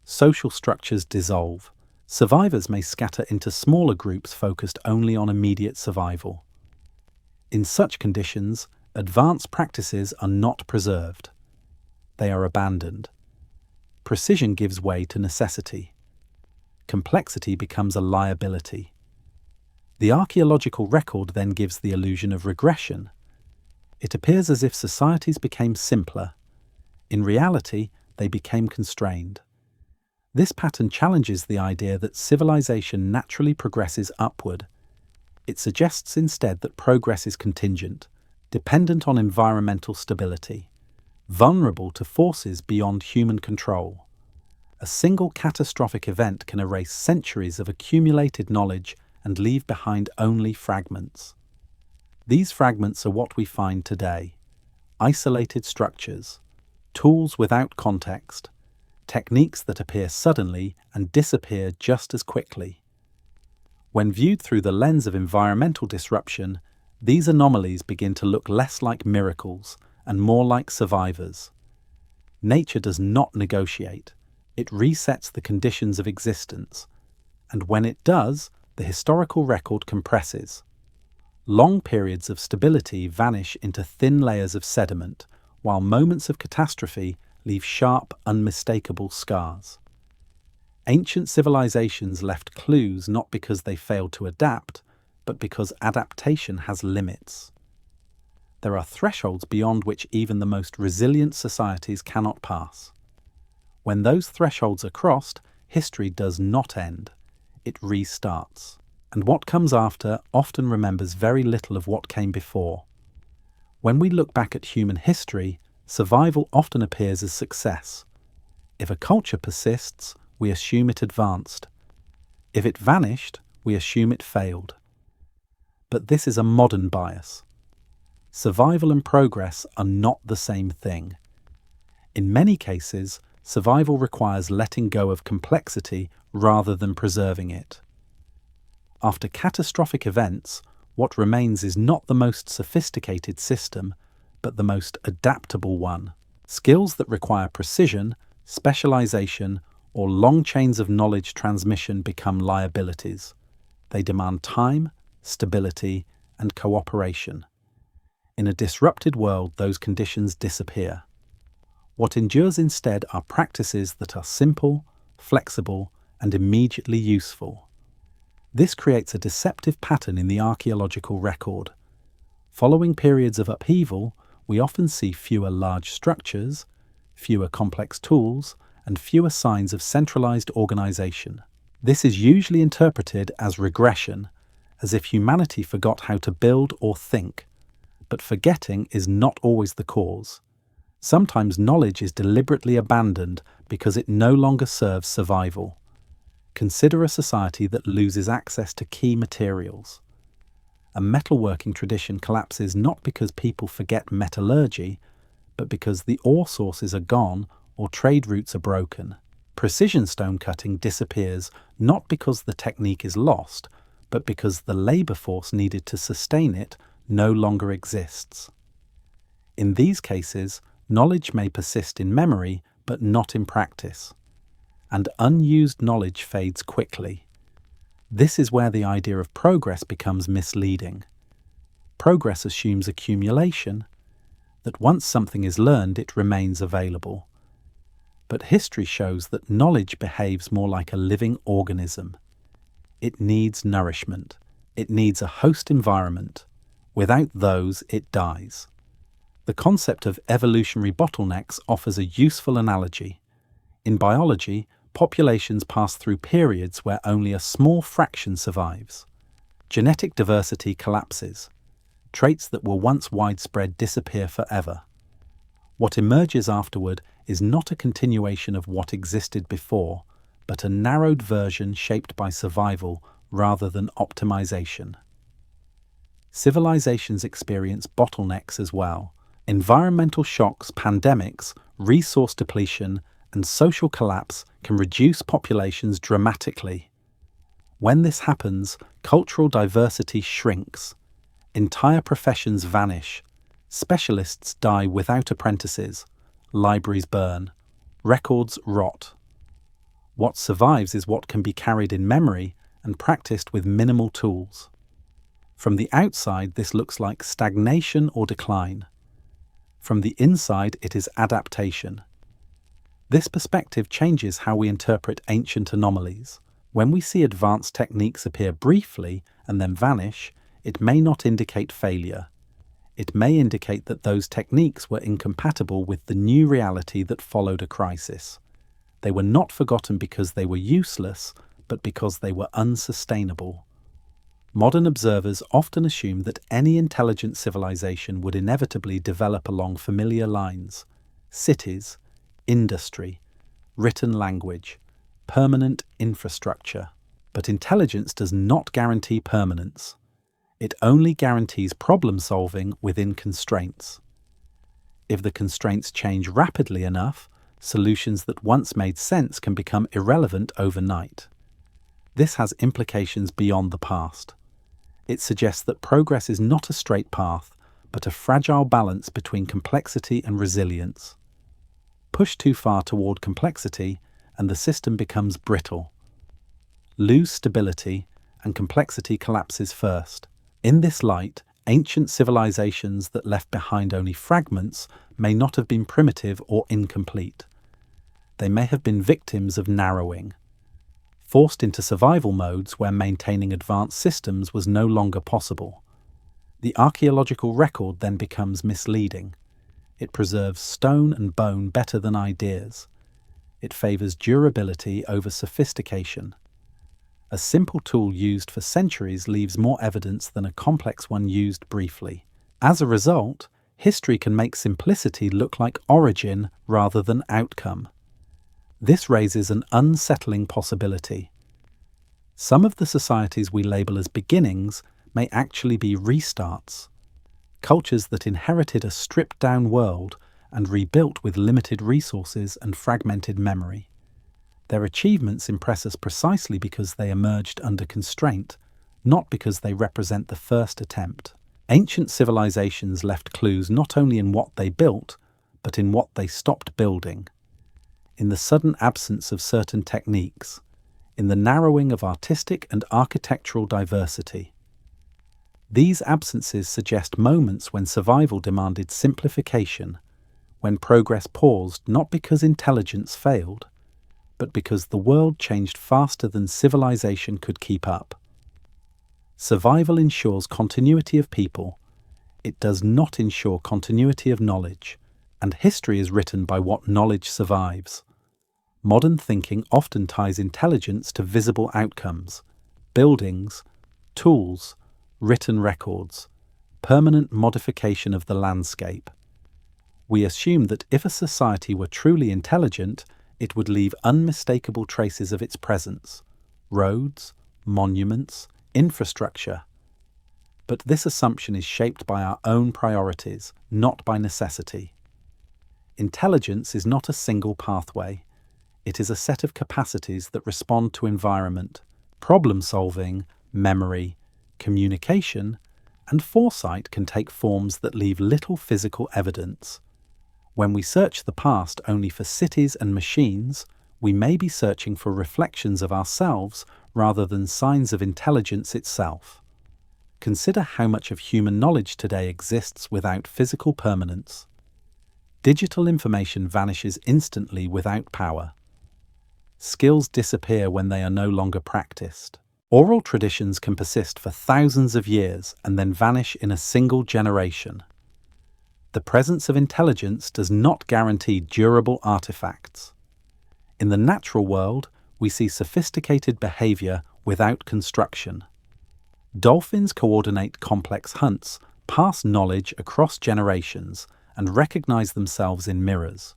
S1: Social structures dissolve. Survivors may scatter into smaller groups focused only on immediate survival. In such conditions, advanced practices are not preserved. They are abandoned. Precision gives way to necessity. Complexity becomes a liability. The archaeological record then gives the illusion of regression. It appears as if societies became simpler. In reality, they became constrained. This pattern challenges the idea that civilization naturally progresses upward. It suggests instead that progress is contingent, dependent on environmental stability, vulnerable to forces beyond human control. A single catastrophic event can erase centuries of accumulated knowledge and leave behind only fragments. These fragments are what we find today: isolated structures, tools without context, techniques that appear suddenly and disappear just as quickly. When viewed through the lens of environmental disruption, these anomalies begin to look less like miracles and more like survivors. Nature does not negotiate. It resets the conditions of existence. And when it does, the historical record compresses. Long periods of stability vanish into thin layers of sediment, while moments of catastrophe leave sharp, unmistakable scars. Ancient civilizations left clues not because they failed to adapt, but because adaptation has limits. There are thresholds beyond which even the most resilient societies cannot pass. When those thresholds are crossed, history does not end. It restarts. And what comes after often remembers very little of what came before. When we look back at human history, survival often appears as success. If a culture persists, we assume it advanced. If it vanished, we assume it failed. But this is a modern bias. Survival and progress are not the same thing. In many cases, survival requires letting go of complexity rather than preserving it. After catastrophic events, what remains is not the most sophisticated system, but the most adaptable one. Skills that require precision, specialization, or long chains of knowledge transmission become liabilities. They demand time, stability, and cooperation. In a disrupted world, those conditions disappear. What endures instead are practices that are simple, flexible, and immediately useful. This creates a deceptive pattern in the archaeological record. Following periods of upheaval, we often see fewer large structures, fewer complex tools, and fewer signs of centralized organization. This is usually interpreted as regression, as if humanity forgot how to build or think. But forgetting is not always the cause. Sometimes knowledge is deliberately abandoned because it no longer serves survival. Consider a society that loses access to key materials. A metalworking tradition collapses not because people forget metallurgy, but because the ore sources are gone or trade routes are broken. Precision stone cutting disappears not because the technique is lost, but because the labor force needed to sustain it no longer exists. In these cases, knowledge may persist in memory, but not in practice. And unused knowledge fades quickly. This is where the idea of progress becomes misleading. Progress assumes accumulation, that once something is learned, it remains available. But history shows that knowledge behaves more like a living organism. It needs nourishment. It needs a host environment. Without those, it dies. The concept of evolutionary bottlenecks offers a useful analogy. In biology, populations pass through periods where only a small fraction survives. Genetic diversity collapses. Traits that were once widespread disappear forever. What emerges afterward is not a continuation of what existed before, but a narrowed version shaped by survival rather than optimization. Civilizations experience bottlenecks as well. Environmental shocks, pandemics, resource depletion, and social collapse can reduce populations dramatically. When this happens, cultural diversity shrinks. Entire professions vanish. Specialists die without apprentices. Libraries burn. Records rot. What survives is what can be carried in memory and practiced with minimal tools. From the outside, this looks like stagnation or decline. From the inside, it is adaptation. This perspective changes how we interpret ancient anomalies. When we see advanced techniques appear briefly and then vanish, it may not indicate failure. It may indicate that those techniques were incompatible with the new reality that followed a crisis. They were not forgotten because they were useless, but because they were unsustainable. Modern observers often assume that any intelligent civilization would inevitably develop along familiar lines: cities, industry, written language, permanent infrastructure. But intelligence does not guarantee permanence. It only guarantees problem-solving within constraints. If the constraints change rapidly enough, solutions that once made sense can become irrelevant overnight. This has implications beyond the past. It suggests that progress is not a straight path, but a fragile balance between complexity and resilience. Push too far toward complexity, and the system becomes brittle. Lose stability, and complexity collapses first. In this light, ancient civilizations that left behind only fragments may not have been primitive or incomplete. They may have been victims of narrowing, forced into survival modes where maintaining advanced systems was no longer possible. The archaeological record then becomes misleading. It preserves stone and bone better than ideas. It favors durability over sophistication. A simple tool used for centuries leaves more evidence than a complex one used briefly. As a result, history can make simplicity look like origin rather than outcome. This raises an unsettling possibility. Some of the societies we label as beginnings may actually be restarts, cultures that inherited a stripped-down world and rebuilt with limited resources and fragmented memory. Their achievements impress us precisely because they emerged under constraint, not because they represent the first attempt. Ancient civilizations left clues not only in what they built, but in what they stopped building. In the sudden absence of certain techniques, in the narrowing of artistic and architectural diversity. These absences suggest moments when survival demanded simplification, when progress paused not because intelligence failed, but because the world changed faster than civilization could keep up. Survival ensures continuity of people. It does not ensure continuity of knowledge, and history is written by what knowledge survives. Modern thinking often ties intelligence to visible outcomes, buildings, tools, written records, permanent modification of the landscape. We assume that if a society were truly intelligent, it would leave unmistakable traces of its presence, roads, monuments, infrastructure. But this assumption is shaped by our own priorities, not by necessity. Intelligence is not a single pathway. It is a set of capacities that respond to environment, problem-solving, memory, communication, and foresight can take forms that leave little physical evidence. When we search the past only for cities and machines, we may be searching for reflections of ourselves rather than signs of intelligence itself. Consider how much of human knowledge today exists without physical permanence. Digital information vanishes instantly without power. Skills disappear when they are no longer practiced. Oral traditions can persist for thousands of years and then vanish in a single generation. The presence of intelligence does not guarantee durable artifacts. In the natural world, we see sophisticated behavior without construction. Dolphins coordinate complex hunts, pass knowledge across generations, and recognize themselves in mirrors.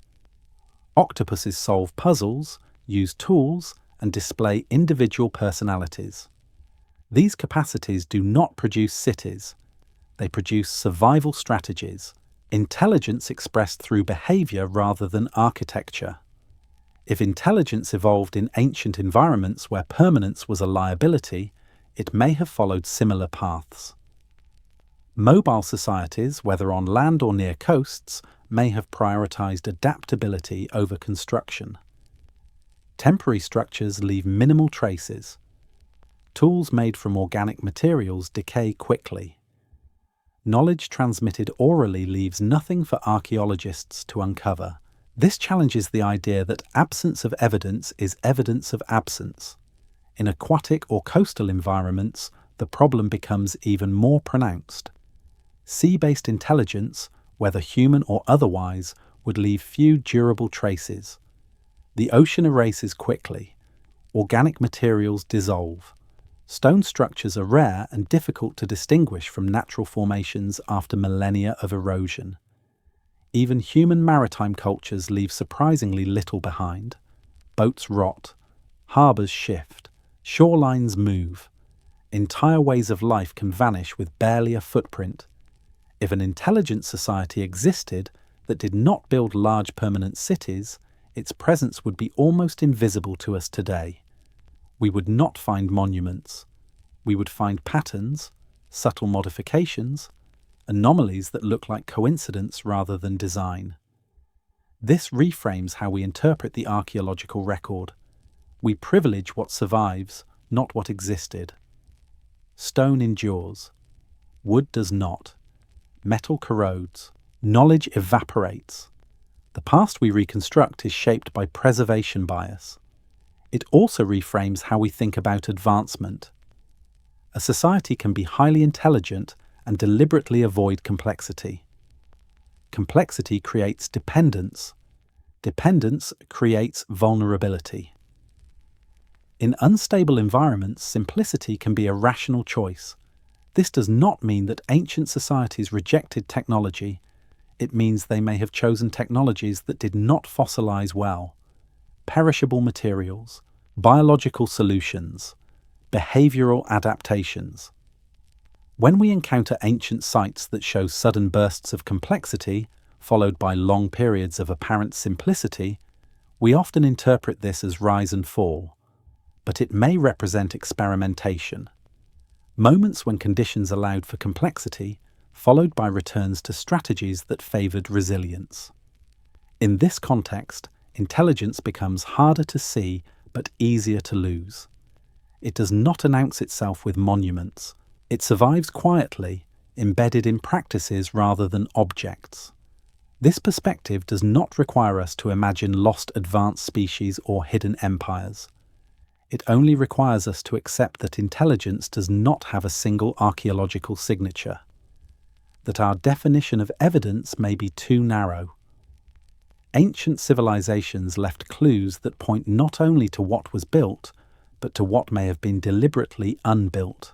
S1: Octopuses solve puzzles, use tools, and display individual personalities. These capacities do not produce cities. They produce survival strategies, intelligence expressed through behavior rather than architecture. If intelligence evolved in ancient environments where permanence was a liability, it may have followed similar paths. Mobile societies, whether on land or near coasts, may have prioritized adaptability over construction. Temporary structures leave minimal traces. Tools made from organic materials decay quickly. Knowledge transmitted orally leaves nothing for archaeologists to uncover. This challenges the idea that absence of evidence is evidence of absence. In aquatic or coastal environments, the problem becomes even more pronounced. Sea-based intelligence, whether human or otherwise, would leave few durable traces. The ocean erases quickly. Organic materials dissolve. Stone structures are rare and difficult to distinguish from natural formations after millennia of erosion. Even human maritime cultures leave surprisingly little behind. Boats rot. Harbours shift. Shorelines move. Entire ways of life can vanish with barely a footprint. If an intelligent society existed that did not build large permanent cities, its presence would be almost invisible to us today. We would not find monuments. We would find patterns, subtle modifications, anomalies that look like coincidence rather than design. This reframes how we interpret the archaeological record. We privilege what survives, not what existed. Stone endures. Wood does not. Metal corrodes. Knowledge evaporates. The past we reconstruct is shaped by preservation bias. It also reframes how we think about advancement. A society can be highly intelligent and deliberately avoid complexity. Complexity creates dependence. Dependence creates vulnerability. In unstable environments, simplicity can be a rational choice. This does not mean that ancient societies rejected technology. It means they may have chosen technologies that did not fossilize well. Perishable materials, biological solutions, Behavioral adaptations. When we encounter ancient sites that show sudden bursts of complexity, followed by long periods of apparent simplicity, we often interpret this as rise and fall, but it may represent experimentation. Moments when conditions allowed for complexity, followed by returns to strategies that favored resilience. In this context, intelligence becomes harder to see but easier to lose. It does not announce itself with monuments. It survives quietly, embedded in practices rather than objects. This perspective does not require us to imagine lost advanced species or hidden empires. It only requires us to accept that intelligence does not have a single archaeological signature, that our definition of evidence may be too narrow. Ancient civilizations left clues that point not only to what was built, but to what may have been deliberately unbuilt,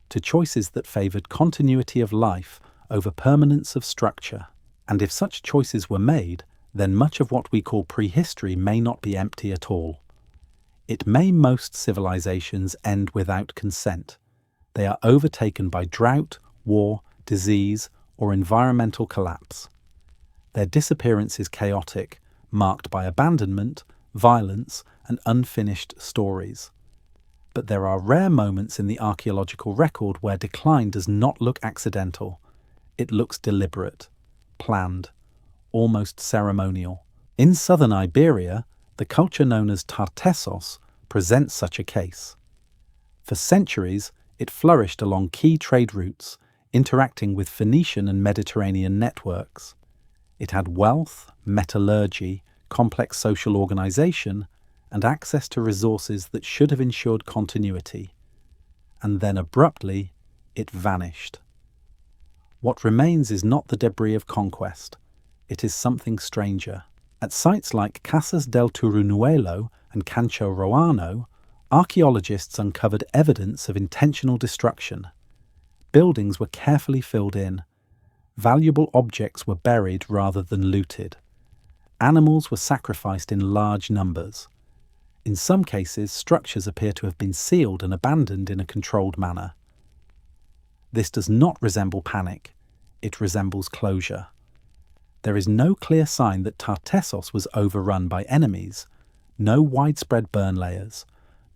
S1: to choices that favored continuity of life over permanence of structure. And if such choices were made, then much of what we call prehistory may not be empty at all. It may most civilizations end without consent. They are overtaken by drought, war, disease, or environmental collapse. Their disappearance is chaotic, marked by abandonment, violence, and unfinished stories. But there are rare moments in the archaeological record where decline does not look accidental. It looks deliberate, planned, almost ceremonial. In southern Iberia, the culture known as Tartessos presents such a case. For centuries, it flourished along key trade routes, interacting with Phoenician and Mediterranean networks. It had wealth, metallurgy, complex social organization, and access to resources that should have ensured continuity. And then abruptly, it vanished. What remains is not the debris of conquest. It is something stranger. At sites like Casas del Turunuelo and Cancho Roano, archaeologists uncovered evidence of intentional destruction. Buildings were carefully filled in. Valuable objects were buried rather than looted. Animals were sacrificed in large numbers. In some cases, structures appear to have been sealed and abandoned in a controlled manner. This does not resemble panic. It resembles closure. There is no clear sign that Tartessos was overrun by enemies, no widespread burn layers,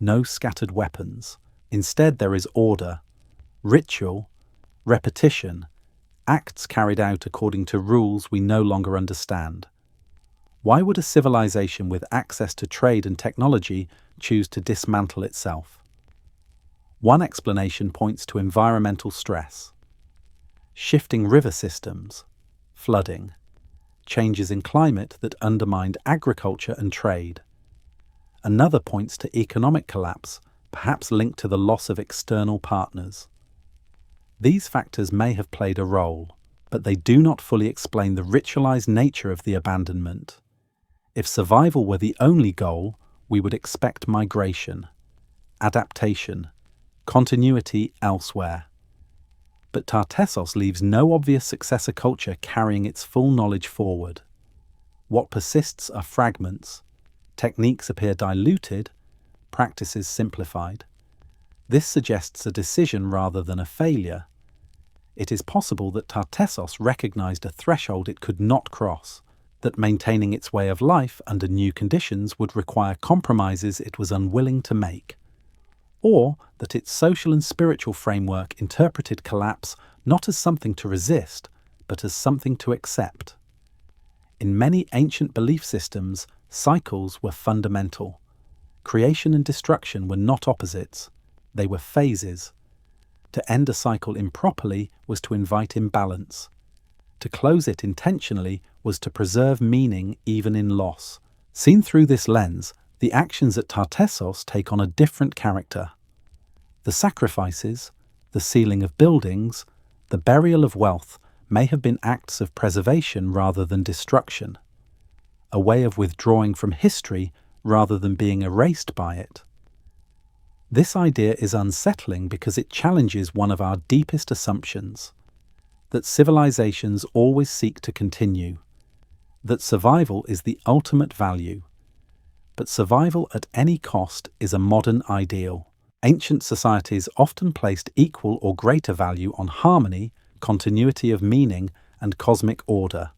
S1: no scattered weapons. Instead, there is order, ritual, repetition, acts carried out according to rules we no longer understand. Why would a civilization with access to trade and technology choose to dismantle itself? One explanation points to environmental stress. Shifting river systems, flooding, changes in climate that undermined agriculture and trade. Another points to economic collapse, perhaps linked to the loss of external partners. These factors may have played a role, but they do not fully explain the ritualized nature of the abandonment. If survival were the only goal, we would expect migration, adaptation, continuity elsewhere. But Tartessos leaves no obvious successor culture carrying its full knowledge forward. What persists are fragments. Techniques appear diluted, practices simplified. This suggests a decision rather than a failure. It is possible that Tartessos recognized a threshold it could not cross, that maintaining its way of life under new conditions would require compromises it was unwilling to make, or that its social and spiritual framework interpreted collapse not as something to resist, but as something to accept. In many ancient belief systems, cycles were fundamental. Creation and destruction were not opposites, they were phases. To end a cycle improperly was to invite imbalance. To close it intentionally was to preserve meaning even in loss. Seen through this lens, the actions at Tartessos take on a different character. The sacrifices, the sealing of buildings, the burial of wealth may have been acts of preservation rather than destruction, a way of withdrawing from history rather than being erased by it. This idea is unsettling because it challenges one of our deepest assumptions, that civilizations always seek to continue, that survival is the ultimate value. But survival at any cost is a modern ideal. Ancient societies often placed equal or greater value on harmony, continuity of meaning, and cosmic order.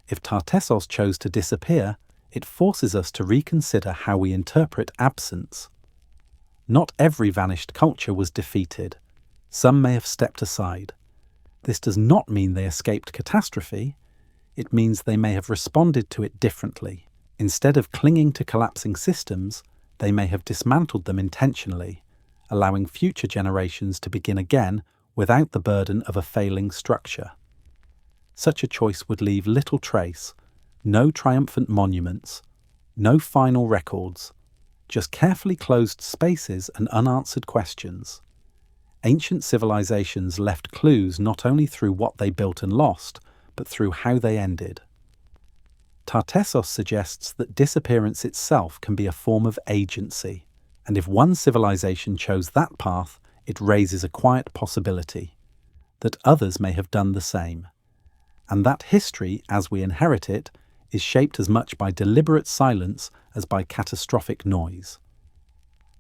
S1: If Tartessos chose to disappear, it forces us to reconsider how we interpret absence. Not every vanished culture was defeated. Some may have stepped aside. This does not mean they escaped catastrophe. It means they may have responded to it differently. Instead of clinging to collapsing systems, they may have dismantled them intentionally, allowing future generations to begin again without the burden of a failing structure. Such a choice would leave little trace, no triumphant monuments, no final records, just carefully closed spaces and unanswered questions. Ancient civilizations left clues not only through what they built and lost, but through how they ended. Tartessos suggests that disappearance itself can be a form of agency, and if one civilization chose that path, it raises a quiet possibility that others may have done the same, and that history, as we inherit it, is shaped as much by deliberate silence as by catastrophic noise.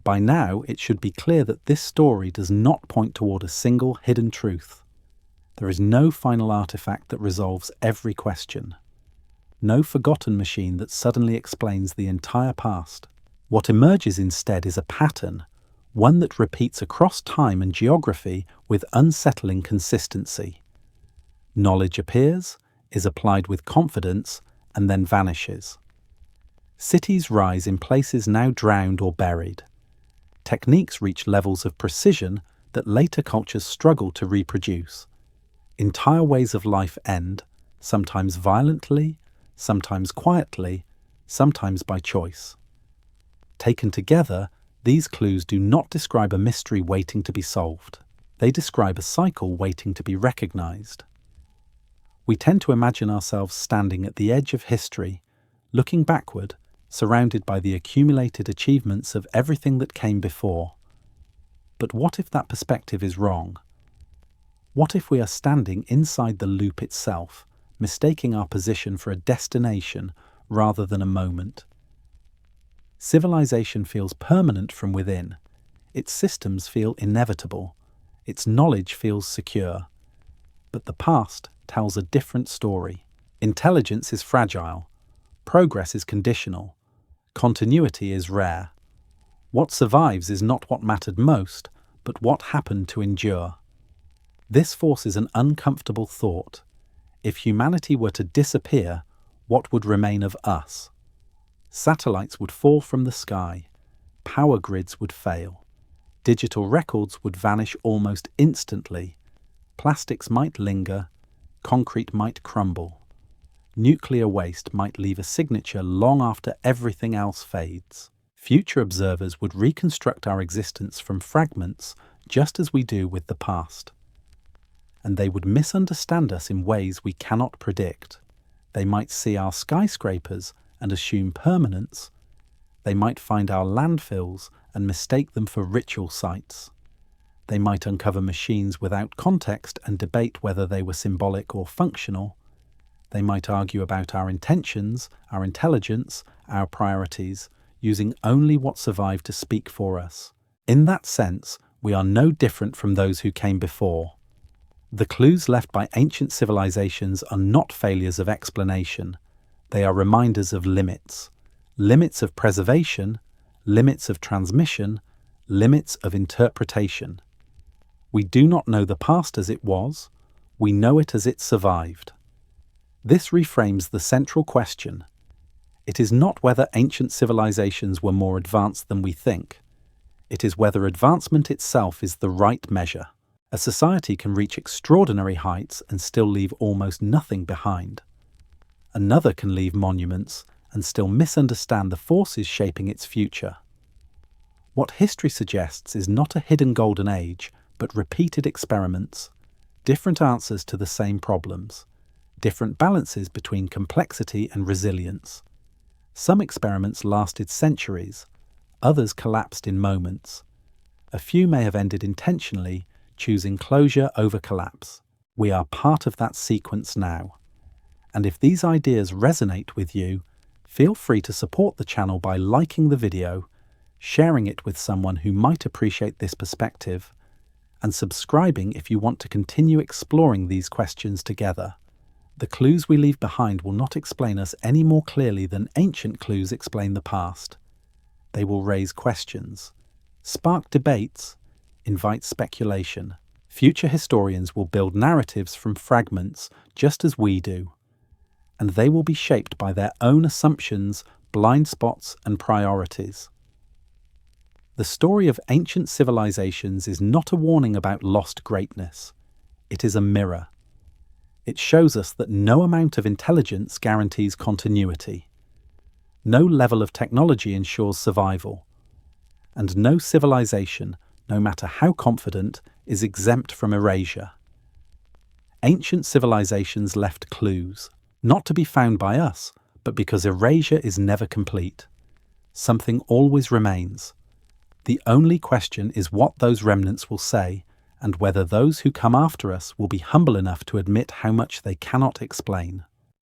S1: By now, it should be clear that this story does not point toward a single hidden truth. There is no final artifact that resolves every question. No forgotten machine that suddenly explains the entire past. What emerges instead is a pattern, one that repeats across time and geography with unsettling consistency. Knowledge appears, is applied with confidence, and then vanishes. Cities rise in places now drowned or buried. Techniques reach levels of precision that later cultures struggle to reproduce. Entire ways of life end, sometimes violently, sometimes quietly, sometimes by choice. Taken together, these clues do not describe a mystery waiting to be solved. They describe a cycle waiting to be recognized. We tend to imagine ourselves standing at the edge of history, looking backward, surrounded by the accumulated achievements of everything that came before. But what if that perspective is wrong? What if we are standing inside the loop itself, mistaking our position for a destination rather than a moment? Civilization feels permanent from within. Its systems feel inevitable. Its knowledge feels secure. But the past tells a different story. Intelligence is fragile. Progress is conditional. Continuity is rare. What survives is not what mattered most, but what happened to endure. This forces an uncomfortable thought. If humanity were to disappear, what would remain of us? Satellites would fall from the sky. Power grids would fail. Digital records would vanish almost instantly. Plastics might linger. Concrete might crumble. Nuclear waste might leave a signature long after everything else fades. Future observers would reconstruct our existence from fragments just as we do with the past. And they would misunderstand us in ways we cannot predict. They might see our skyscrapers and assume permanence. They might find our landfills and mistake them for ritual sites. They might uncover machines without context and debate whether they were symbolic or functional. They might argue about our intentions, our intelligence, our priorities, using only what survived to speak for us. In that sense, we are no different from those who came before. The clues left by ancient civilizations are not failures of explanation. They are reminders of limits. Limits of preservation, limits of transmission, limits of interpretation. We do not know the past as it was. We know it as it survived. This reframes the central question. It is not whether ancient civilizations were more advanced than we think. It is whether advancement itself is the right measure. A society can reach extraordinary heights and still leave almost nothing behind. Another can leave monuments and still misunderstand the forces shaping its future. What history suggests is not a hidden golden age, but repeated experiments, different answers to the same problems, different balances between complexity and resilience. Some experiments lasted centuries, others collapsed in moments. A few may have ended intentionally, choosing closure over collapse. We are part of that sequence now. And if these ideas resonate with you, feel free to support the channel by liking the video, sharing it with someone who might appreciate this perspective, and subscribing if you want to continue exploring these questions together. The clues we leave behind will not explain us any more clearly than ancient clues explain the past. They will raise questions, spark debates, invite speculation. Future historians will build narratives from fragments just as we do, and they will be shaped by their own assumptions, blind spots, and priorities. The story of ancient civilizations is not a warning about lost greatness. It is a mirror. It shows us that no amount of intelligence guarantees continuity. No level of technology ensures survival. And no civilization, no matter how confident, is exempt from erasure. Ancient civilizations left clues, not to be found by us, but because erasure is never complete. Something always remains. The only question is what those remnants will say, and whether those who come after us will be humble enough to admit how much they cannot explain.